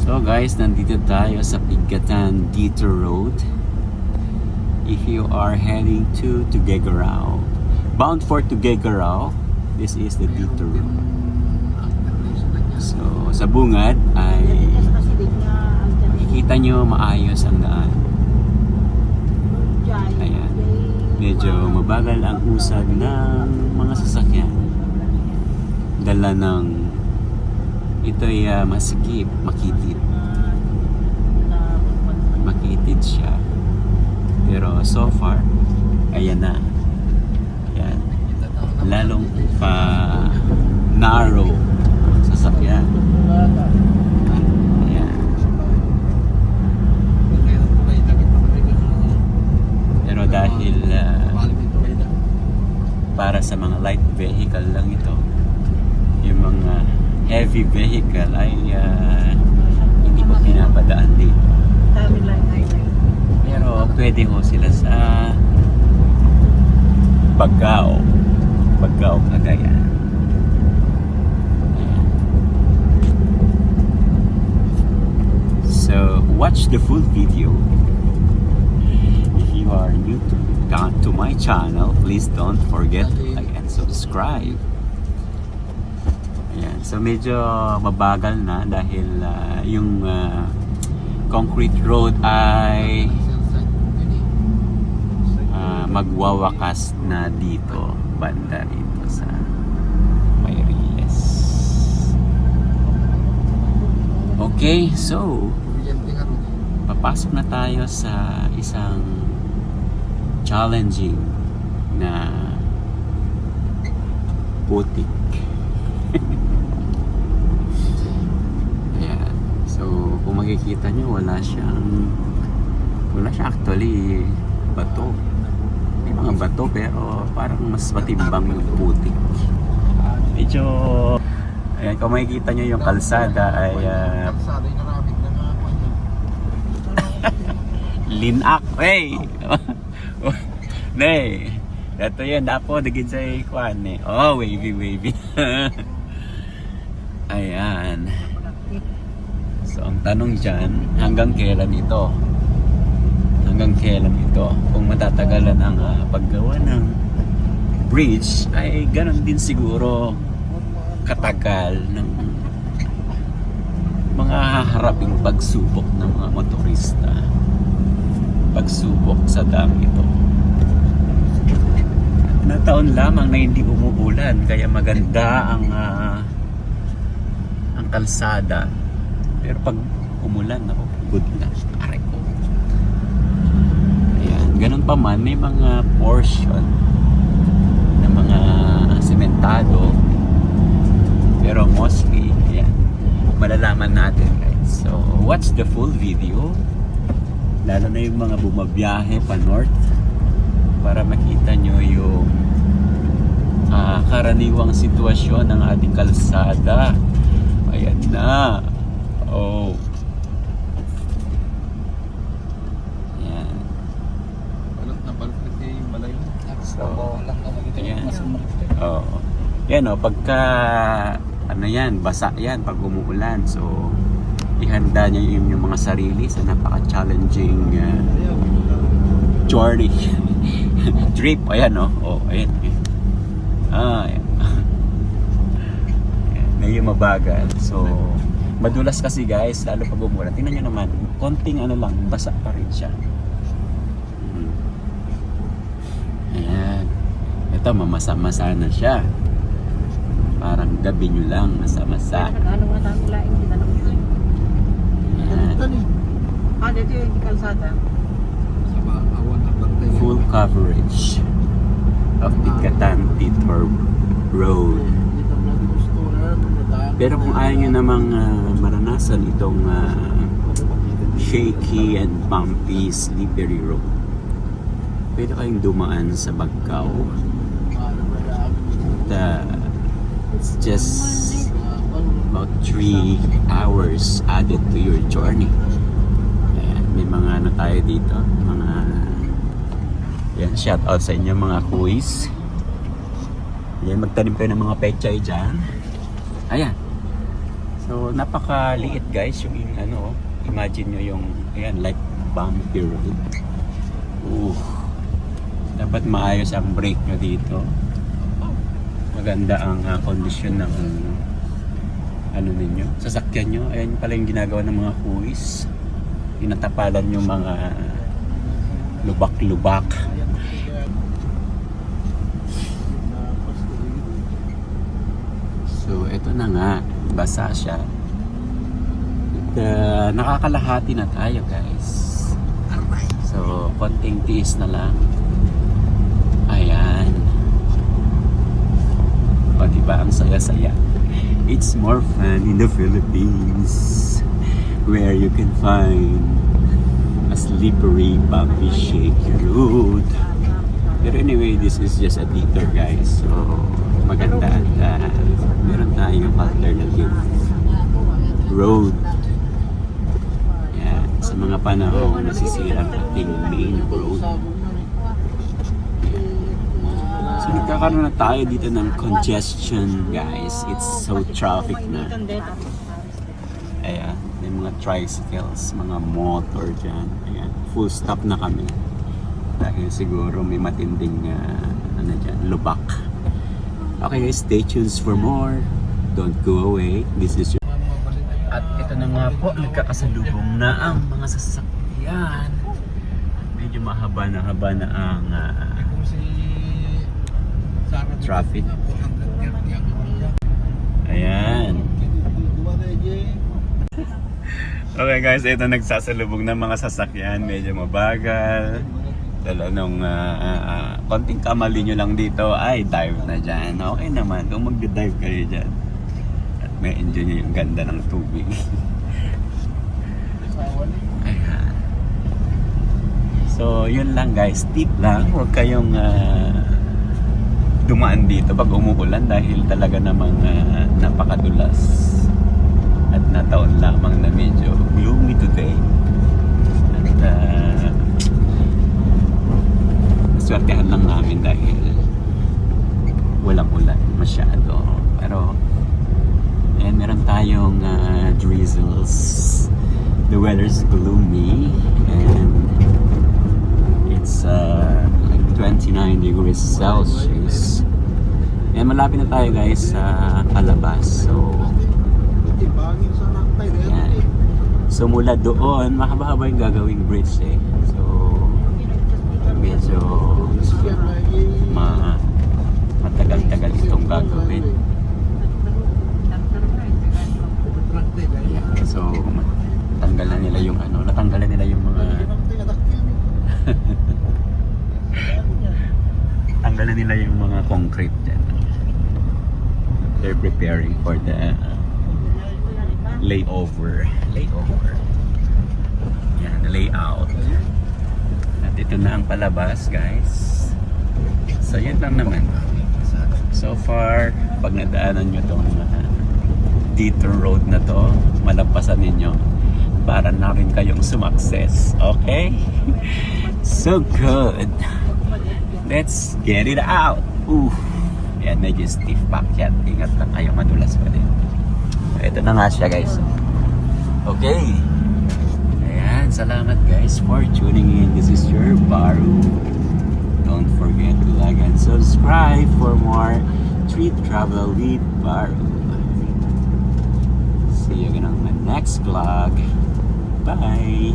So guys, nandito tayo sa Pigatan Dito Road. If you are heading to Tuguegarao, bound for Tuguegarao, this is the Dito Road. So sa bungad ay makikita nyo maayos ang daan. Ayan. Medyo mabagal ang usad ng mga sasakyan. Dala ng ito'y masikip, makitid. Makitid siya. Pero so far, ayan na. Ayan. Lalong pa narrow sasakyan. Ayan. Pero dahil para sa mga light vehicle lang ito, yung mga heavy vehicle ay hindi po pinapadaan dito. Pero pwede ho sila sa Bagao, Cagayan. So watch the full video. If you are new to my channel, please don't forget to like and subscribe. Ayan. So medyo mabagal na dahil yung concrete road ay magwawakas na dito, banda rito sa Mayriles. Okay, so papasok na tayo sa isang challenging na putik. Ayan. So kung makikita nyo, wala siyang actually bato. May mga bato pero parang mas matimbang yung putik. Medyo ayan, kung makikita nyo yung kalsada ay linak. Hey! Nay, ito yan, dapo digid sa ikuan eh. Oh, wavy. Ayan. So, ang tanong dyan, hanggang kailan ito? Kung matatagalan ang paggawa ng bridge, ay ganun din siguro katagal ng mga haharaping pagsubok ng mga motorista. Pagsubok sa dam ito. Na taon lamang na hindi umuulan, kaya maganda ang kalsada. Pero pag umulan, ako, good na. Aray ko. Ayan, ganun pa man, may mga portion na mga sementado. Pero mostly, ayan, malalaman natin, guys. So, watch the full video. Lalo na yung mga bumabiyahe pa north para makita nyo yung karaniwang sitwasyon ng ating kalsada. Ayan na. Oh. Ayan. So, ayan. Oh. Yan o, pagka ano yan, basa yan pag umuulan. So, ihanda niya yung mga sarili sa napaka-challenging journey. Trip, ayan o. Oh, ayan. Ayan. Medyo mabagal. So, madulas kasi guys, lalo pag umulan. Tingnan nyo naman, konting ano lang, basa pa rin siya. Ayan. Ito, mamasa-masa na siya. Parang gabi nyo lang, masa-masa. Ano nga tayo laing kita ng ito? Dito yung kalsada. Full coverage of Pigatan Dito Road. Pero kung ayaw nyo namang maranasan itong shaky and bumpy slippery road, pwede kayong dumaan sa Bagao. It's just about 3 hours added to your journey. Ayan, may mga ano tayo dito, mga yan, shout out sa inyo mga kuis. Yan, magtanim kayo ng mga pechay dyan. Ayan. So, napakaliit guys yung ano, imagine nyo yung, ayan, like bumpy road. Dapat maayos ang brake nyo dito. Maganda ang kondisyon ng ano ninyo, sasakyan nyo. Ayan pala yung ginagawa ng mga kuwis. Tinatapalan yung mga lubak-lubak. So, ito na nga. Basa siya. At, nakakalahati na tayo guys. So, konting tiis na lang. Ayan. O, diba? Ang saya-saya. It's more fun in the Philippines, where you can find a slippery, bumpy, shaky road. Pero anyway, this is just a detour guys. So, maganda at meron tayong alternative road. Yan. Sa mga panahon nasisira ang ating main road. So, nagkakaroon na tayo dito ng congestion guys. It's so traffic na. Ayan. May mga tricycles, mga motor dyan. Ayan. Full stop na kami. Dahil siguro may matinding ano dyan, lubak. Okay guys, stay tuned for more. Don't go away. This is your... At ito na nga po, nagkakasalubong na ang mga sasakyan. Medyo mahaba na ang traffic. Ayan. Okay guys, ito nagsasalubong ng mga sasakyan. Medyo mabagal. Dala nung konting kamali nyo lang dito, ay dive na dyan. Okay naman, kung mag-dive kayo dyan. At may enjoy nyo yung ganda ng tubig. Ayan. So, yun lang guys. Tip lang, huwag kayong dumaan dito pag umuulan dahil talaga namang napakadulas. At nataon lamang na medyo gloomy today. At swertehan lang namin dahil walang ulan masyado. Pero ayan, meron tayong drizzles. The weather's gloomy and it's like 29 degrees Celsius. Ayan, malapit na tayo guys sa palabas. So ayan. So mula doon, mahaba-haba yung gagawing bridge eh. So medyo matagal-tagal itong gagawin. So natanggalan nila yung natanggalan nila yung mga tanggalan nila yung mga concrete dyan. They're preparing for the layover. Yan, layout. At ito na ang palabas guys. So yun lang naman. So far, pag nadaanan nyo itong detour road na to, malampasan ninyo para na rin kayong sumakses. Okay? So good. Let's get it out. Yan, medyo stiff back yan. Ingat lang kayo, madulas pa din. Ito na nga siya guys. Okay. Ayan, salamat guys for tuning in. This is your Baru. Don't forget to like and subscribe for more street travel with Baru. See you again on my next vlog. Bye!